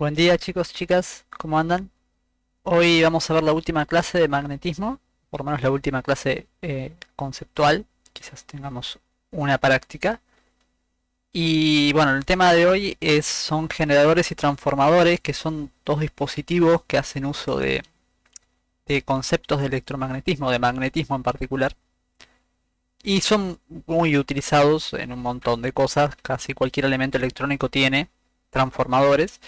Buen día chicos, chicas, ¿cómo andan? Hoy vamos a ver la última clase de magnetismo, por lo menos la última clase conceptual, quizás tengamos una práctica. Y bueno, el tema de hoy son generadores y transformadores, que son dos dispositivos que hacen uso de conceptos de electromagnetismo, de magnetismo en particular. Y son muy utilizados en un montón de cosas, casi cualquier elemento electrónico tiene transformadores.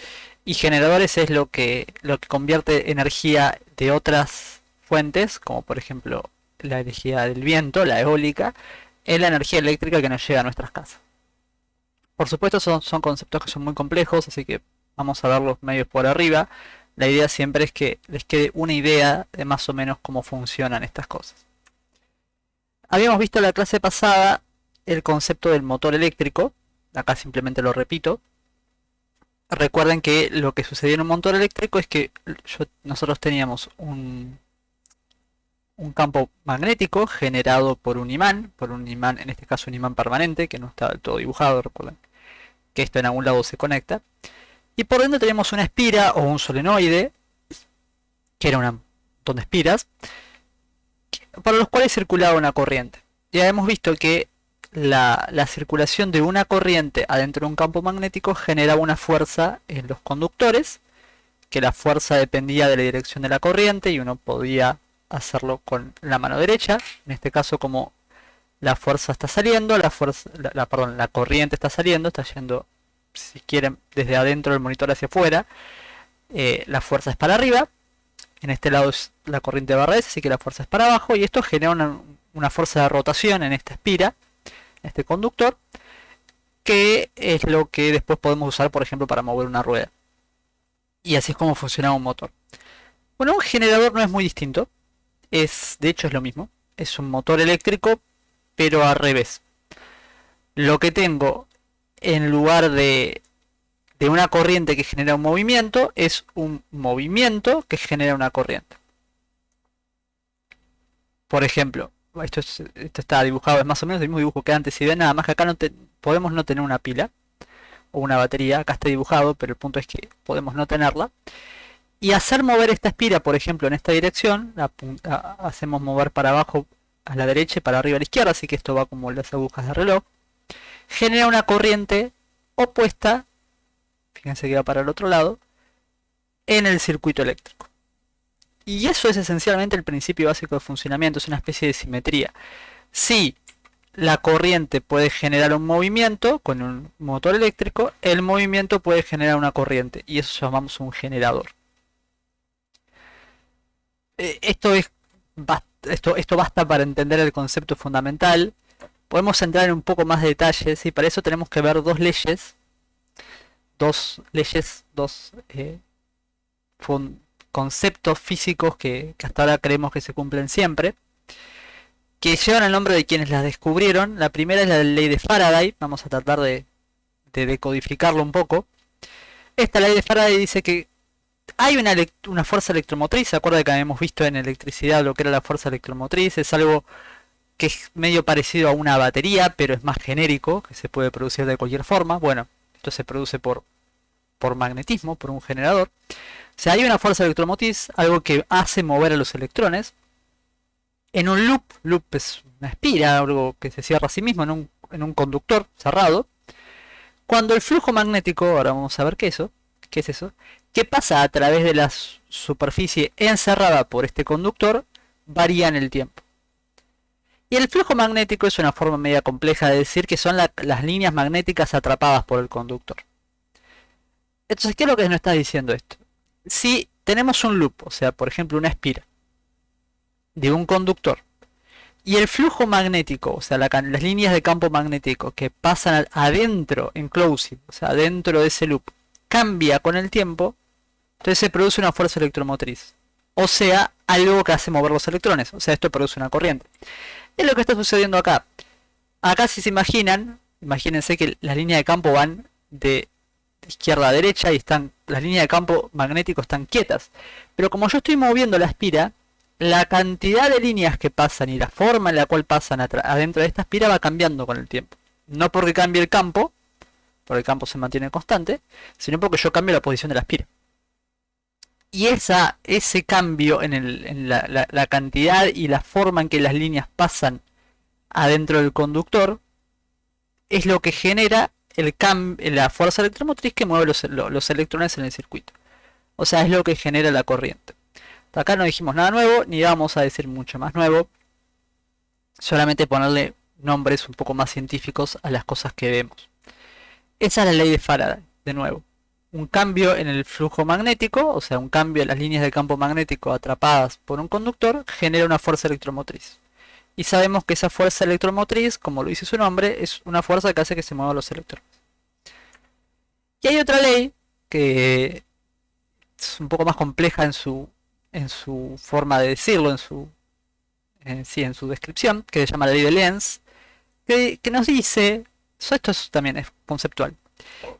Y generadores es lo que convierte energía de otras fuentes, como por ejemplo la energía del viento, la eólica, en la energía eléctrica que nos llega a nuestras casas. Por supuesto son conceptos que son muy complejos, así que vamos a verlos medios por arriba. La idea siempre es que les quede una idea de más o menos cómo funcionan estas cosas. Habíamos visto en la clase pasada el concepto del motor eléctrico, acá simplemente lo repito. Recuerden que lo que sucedía en un motor eléctrico es que nosotros teníamos un campo magnético generado por un imán, en este caso un imán permanente, que no está del todo dibujado, recuerden que esto en algún lado se conecta. Y por dentro teníamos una espira o un solenoide, que era un montón de espiras, para los cuales circulaba una corriente. Ya hemos visto que la circulación de una corriente adentro de un campo magnético generaba una fuerza en los conductores, que la fuerza dependía de la dirección de la corriente y uno podía hacerlo con la mano derecha. En este caso, como la fuerza está saliendo, la corriente está saliendo, está yendo, si quieren, desde adentro del monitor hacia afuera, la fuerza es para arriba. En este lado la corriente va al revés, así que la fuerza es para abajo, y esto genera una fuerza de rotación en esta espira, en este conductor, que es lo que después podemos usar, por ejemplo, para mover una rueda. Y así es como funciona un motor. Bueno, un generador no es muy distinto, de hecho es lo mismo, es un motor eléctrico, pero al revés. Lo que tengo en lugar de una corriente que genera un movimiento, es un movimiento que genera una corriente. Por ejemplo, esto está dibujado, es más o menos el mismo dibujo que antes, si ven, nada más que acá podemos no tener una pila o una batería, acá está dibujado, pero el punto es que podemos no tenerla. Y hacer mover esta espira, por ejemplo, en esta dirección, hacemos mover para abajo a la derecha y para arriba a la izquierda, así que esto va como las agujas de reloj, genera una corriente opuesta, fíjense que va para el otro lado, en el circuito eléctrico. Y eso es esencialmente el principio básico de funcionamiento, es una especie de simetría. Si la corriente puede generar un movimiento con un motor eléctrico, el movimiento puede generar una corriente, y eso llamamos un generador. Esto basta para entender el concepto fundamental. Podemos entrar en un poco más de detalles, y para eso tenemos que ver dos leyes, dos conceptos físicos que hasta ahora creemos que se cumplen siempre, que llevan el nombre de quienes las descubrieron. La primera es la ley de Faraday, vamos a tratar de decodificarlo un poco. Esta ley de Faraday dice que hay una fuerza electromotriz. ¿Se acuerda que habíamos visto en electricidad lo que era la fuerza electromotriz? Es algo que es medio parecido a una batería, pero es más genérico, que se puede producir de cualquier forma. Bueno, esto se produce por magnetismo, por un generador. O sea, hay una fuerza electromotriz, algo que hace mover a los electrones. En un loop es una espira, algo que se cierra a sí mismo en un conductor cerrado. Cuando el flujo magnético, ahora vamos a ver qué es eso, que pasa a través de la superficie encerrada por este conductor, varía en el tiempo. Y el flujo magnético es una forma media compleja de decir que son las líneas magnéticas atrapadas por el conductor. Entonces, ¿qué es lo que nos está diciendo esto? Si tenemos un loop, o sea, por ejemplo, una espira de un conductor, y el flujo magnético, o sea, las líneas de campo magnético que pasan adentro, enclosing, o sea, dentro de ese loop, cambia con el tiempo, entonces se produce una fuerza electromotriz. O sea, algo que hace mover los electrones. O sea, esto produce una corriente. Es lo que está sucediendo acá. Acá, si se imaginan, imagínense que las líneas de campo van de izquierda a derecha y las líneas de campo magnético están quietas. Pero como yo estoy moviendo la espira, la cantidad de líneas que pasan y la forma en la cual pasan adentro de esta espira va cambiando con el tiempo. No porque cambie el campo, porque el campo se mantiene constante, sino porque yo cambio la posición de la espira. Y ese cambio en la cantidad y la forma en que las líneas pasan adentro del conductor es lo que genera la fuerza electromotriz que mueve los electrones en el circuito. O sea, es lo que genera la corriente. Acá no dijimos nada nuevo, ni vamos a decir mucho más nuevo. Solamente ponerle nombres un poco más científicos a las cosas que vemos. Esa es la ley de Faraday, de nuevo. Un cambio en el flujo magnético, o sea, un cambio en las líneas de campo magnético atrapadas por un conductor, genera una fuerza electromotriz. Y sabemos que esa fuerza electromotriz, como lo dice su nombre, es una fuerza que hace que se muevan los electrones. Y hay otra ley que es un poco más compleja en su forma de decirlo, en su descripción, que se llama la ley de Lenz, que nos dice, esto también es conceptual,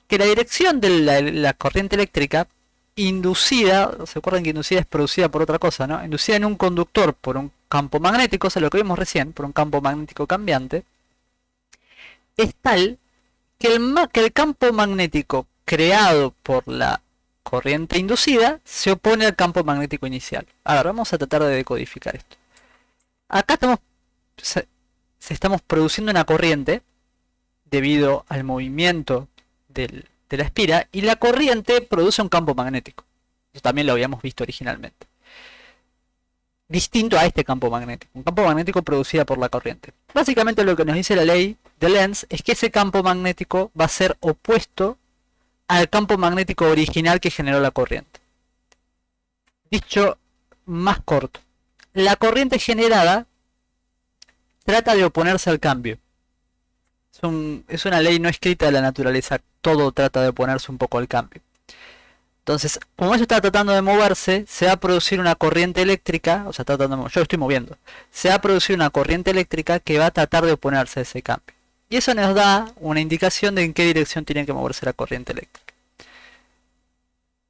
que la dirección de la corriente eléctrica inducida, ¿se acuerdan que inducida es producida por otra cosa, ¿no? Inducida en un conductor por un campo magnético, o sea, lo que vimos recién, por un campo magnético cambiante, es tal que el campo magnético creado por la corriente inducida se opone al campo magnético inicial. A ver, vamos a tratar de decodificar esto. Acá estamos produciendo una corriente debido al movimiento de la espira, y la corriente produce un campo magnético. Eso también lo habíamos visto originalmente. Distinto a este campo magnético, un campo magnético producido por la corriente. Básicamente lo que nos dice la ley de Lenz es que ese campo magnético va a ser opuesto al campo magnético original que generó la corriente. Dicho más corto, la corriente generada trata de oponerse al cambio. Es una ley no escrita de la naturaleza, todo trata de oponerse un poco al cambio. Entonces, como eso está tratando de moverse, se va a producir una corriente eléctrica, o sea, yo lo estoy moviendo, se va a producir una corriente eléctrica que va a tratar de oponerse a ese cambio. Y eso nos da una indicación de en qué dirección tiene que moverse la corriente eléctrica.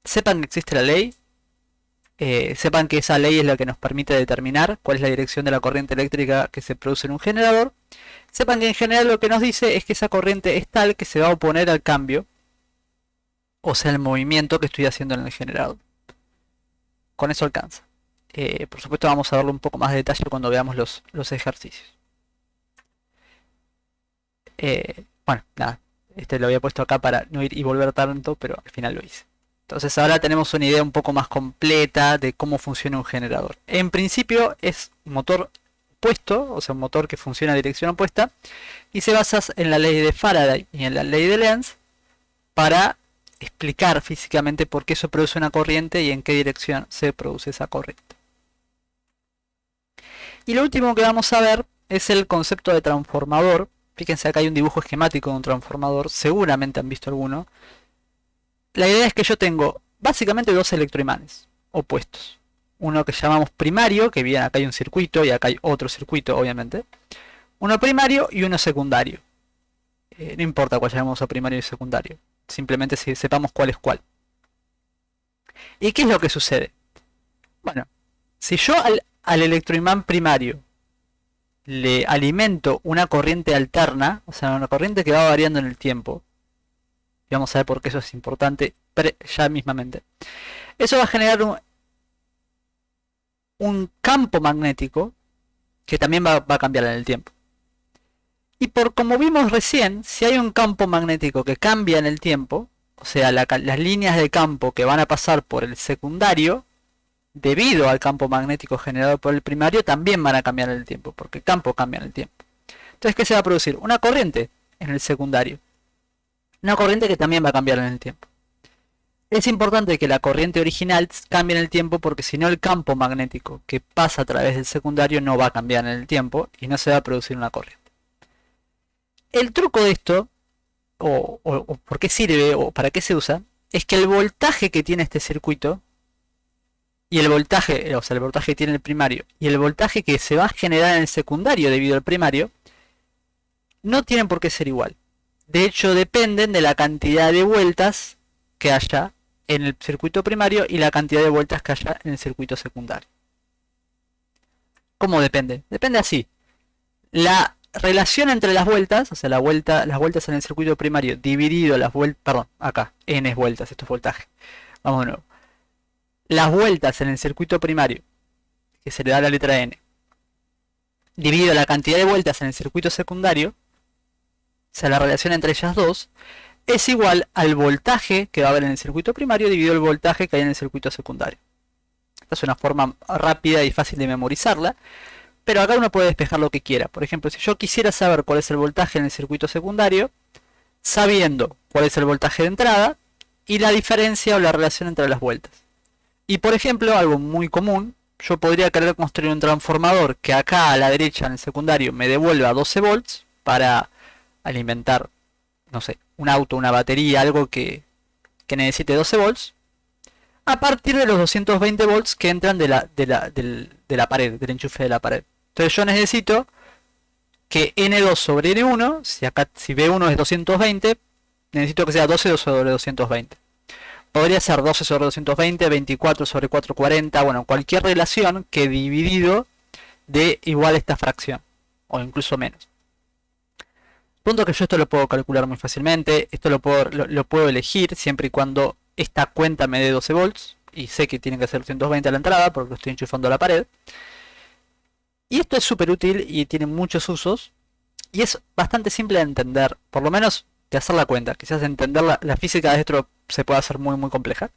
Sepan que existe la ley, sepan que esa ley es la que nos permite determinar cuál es la dirección de la corriente eléctrica que se produce en un generador. Sepan que en general lo que nos dice es que esa corriente es tal que se va a oponer al cambio, o sea, el movimiento que estoy haciendo en el generador. Con eso alcanza. Por supuesto vamos a verlo un poco más de detalle cuando veamos los ejercicios. Bueno, nada, lo había puesto acá para no ir y volver tanto, pero al final lo hice. Entonces ahora tenemos una idea un poco más completa de cómo funciona un generador. En principio es un motor opuesto, o sea, un motor que funciona a dirección opuesta, y se basa en la ley de Faraday y en la ley de Lenz para explicar físicamente por qué eso produce una corriente y en qué dirección se produce esa corriente. Y lo último que vamos a ver es el concepto de transformador. Fíjense, acá hay un dibujo esquemático de un transformador, seguramente han visto alguno. La idea es que yo tengo básicamente dos electroimanes opuestos. Uno que llamamos primario, que bien, acá hay un circuito y acá hay otro circuito, obviamente. Uno primario y uno secundario. No importa cuál llamemos a primario y secundario. Simplemente si sepamos cuál es cuál. ¿Y qué es lo que sucede? Bueno, si yo al electroimán primario le alimento una corriente alterna, o sea, una corriente que va variando en el tiempo, y vamos a ver por qué eso es importante ya mismamente, eso va a generar un campo magnético que también va a cambiar en el tiempo. Y por como vimos recién, si hay un campo magnético que cambia en el tiempo, o sea, las líneas de campo que van a pasar por el secundario, debido al campo magnético generado por el primario, también van a cambiar en el tiempo, porque el campo cambia en el tiempo. Entonces, ¿qué se va a producir? Una corriente en el secundario. Una corriente que también va a cambiar en el tiempo. Es importante que la corriente original cambie en el tiempo, porque si no el campo magnético que pasa a través del secundario no va a cambiar en el tiempo y no se va a producir una corriente. El truco de esto, o por qué sirve o para qué se usa, es que el voltaje que tiene este circuito y el voltaje, o sea, el voltaje que tiene el primario y el voltaje que se va a generar en el secundario debido al primario, no tienen por qué ser igual. De hecho, dependen de la cantidad de vueltas que haya en el circuito primario y la cantidad de vueltas que haya en el circuito secundario. ¿Cómo depende? Depende así. relación entre las vueltas, o sea, las vueltas en el circuito primario dividido las vueltas, perdón, acá, n es vueltas, esto es voltaje. Vamos de nuevo. Las vueltas en el circuito primario, que se le da la letra n, dividido la cantidad de vueltas en el circuito secundario, o sea, la relación entre ellas dos, es igual al voltaje que va a haber en el circuito primario dividido el voltaje que hay en el circuito secundario. Esta es una forma rápida y fácil de memorizarla, pero acá uno puede despejar lo que quiera. Por ejemplo, si yo quisiera saber cuál es el voltaje en el circuito secundario, sabiendo cuál es el voltaje de entrada y la diferencia o la relación entre las vueltas. Y por ejemplo, algo muy común, yo podría querer construir un transformador que acá a la derecha en el secundario me devuelva 12 volts para alimentar, no sé, un auto, una batería, algo que necesite 12 volts, a partir de los 220 volts que entran de la pared, del enchufe de la pared. Entonces yo necesito que N2 sobre N1, si B1 es 220, necesito que sea 12 sobre 220. Podría ser 12 sobre 220, 24 sobre 440, bueno, cualquier relación que dividido dé igual esta fracción, o incluso menos. Punto que yo esto lo puedo calcular muy fácilmente, esto lo puedo elegir siempre y cuando esta cuenta me dé 12 volts, y sé que tiene que ser 220 a la entrada porque lo estoy enchufando a la pared. Y esto es súper útil y tiene muchos usos, y es bastante simple de entender, por lo menos de hacer la cuenta. Quizás entender la física de esto se puede hacer muy muy compleja.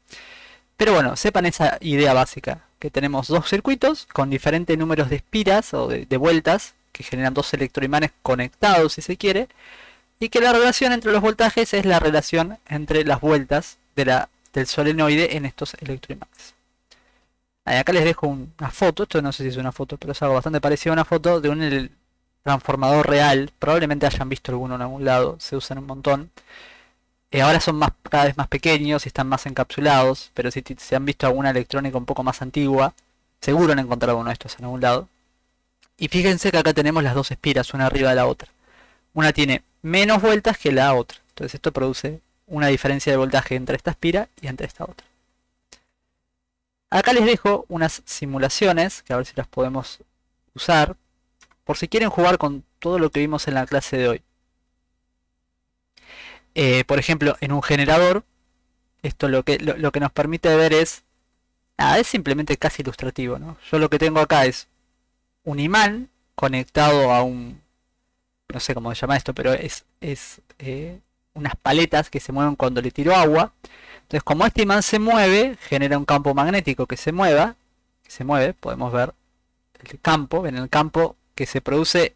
Pero bueno, sepan esa idea básica, que tenemos dos circuitos con diferentes números de espiras o de vueltas, que generan dos electroimanes conectados si se quiere, y que la relación entre los voltajes es la relación entre las vueltas del solenoide en estos electroimanes. Acá les dejo una foto, esto no sé si es una foto, pero es algo bastante parecido a una foto de un transformador real. Probablemente hayan visto alguno en algún lado, se usan un montón. Ahora son cada vez más pequeños y están más encapsulados, pero si se han visto alguna electrónica un poco más antigua, seguro han encontrado uno de estos en algún lado. Y fíjense que acá tenemos las dos espiras, una arriba de la otra. Una tiene menos vueltas que la otra, entonces esto produce una diferencia de voltaje entre esta espira y entre esta otra. Acá les dejo unas simulaciones, que a ver si las podemos usar, por si quieren jugar con todo lo que vimos en la clase de hoy. Por ejemplo, en un generador, esto lo que nos permite ver es simplemente casi ilustrativo, ¿no? Yo lo que tengo acá es un imán conectado a un, no sé cómo se llama esto, pero es unas paletas que se mueven cuando le tiro agua. Entonces, como este imán se mueve, genera un campo magnético que se mueve, podemos ver el campo. En el campo que se produce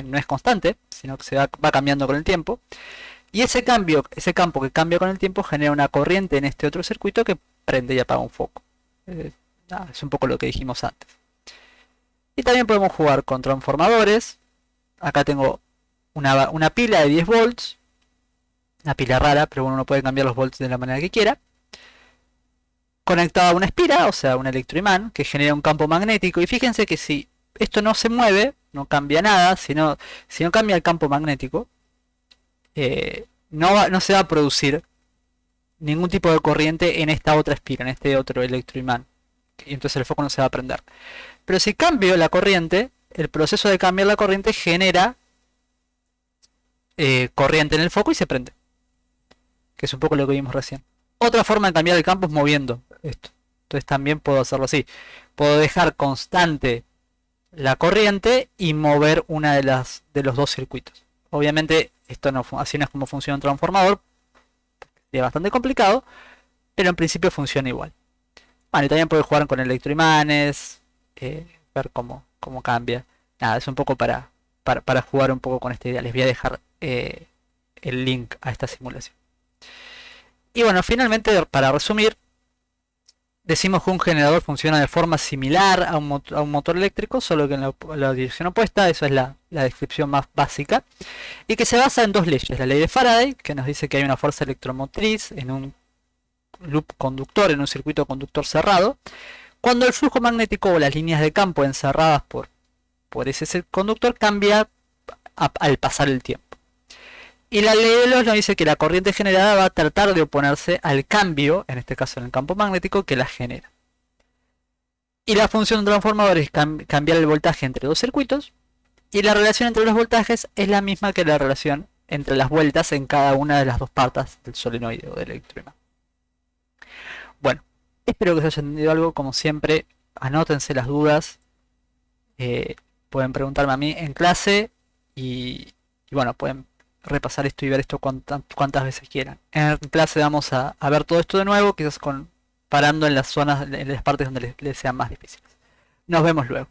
no es constante, sino que va cambiando con el tiempo. Y ese campo que cambia con el tiempo genera una corriente en este otro circuito que prende y apaga un foco. Es un poco lo que dijimos antes. Y también podemos jugar con transformadores. Acá tengo una pila de 10 volts. Una pila rara, pero uno puede cambiar los volts de la manera que quiera. Conectada a una espira, o sea, un electroimán, que genera un campo magnético. Y fíjense que si esto no se mueve, no cambia nada. Si no cambia el campo magnético, no se va a producir ningún tipo de corriente en esta otra espira, en este otro electroimán. Y entonces el foco no se va a prender. Pero si cambio la corriente, el proceso de cambiar la corriente genera corriente en el foco y se prende. Que es un poco lo que vimos recién. Otra forma de cambiar el campo es moviendo esto. Entonces también puedo hacerlo así. Puedo dejar constante la corriente y mover una de los dos circuitos. Obviamente así no es como funciona un transformador. Es bastante complicado, pero en principio funciona igual. Bueno, y también puedo jugar con electroimanes, ver cómo cambia. Nada, es un poco para jugar un poco con esta idea. Les voy a dejar el link a esta simulación. Y bueno, finalmente, para resumir, decimos que un generador funciona de forma similar a un motor eléctrico, solo que en la dirección opuesta. Eso es la descripción más básica, y que se basa en dos leyes. La ley de Faraday, que nos dice que hay una fuerza electromotriz en un loop conductor, en un circuito conductor cerrado, cuando el flujo magnético o las líneas de campo encerradas por ese conductor cambia al pasar el tiempo. Y la ley de Loss nos dice que la corriente generada va a tratar de oponerse al cambio, en este caso en el campo magnético, que la genera. Y la función de un transformador es cambiar el voltaje entre dos circuitos, Y la relación entre los voltajes es la misma que la relación entre las vueltas en cada una de las dos patas del solenoide o del electroimán. Bueno, espero que se haya entendido algo. Como siempre, anótense las dudas. Pueden preguntarme a mí en clase y bueno, pueden repasar esto y ver esto cuantas veces quieran. En clase vamos a ver todo esto de nuevo, quizás parando en las zonas, en las partes donde les sean más difíciles. Nos vemos luego.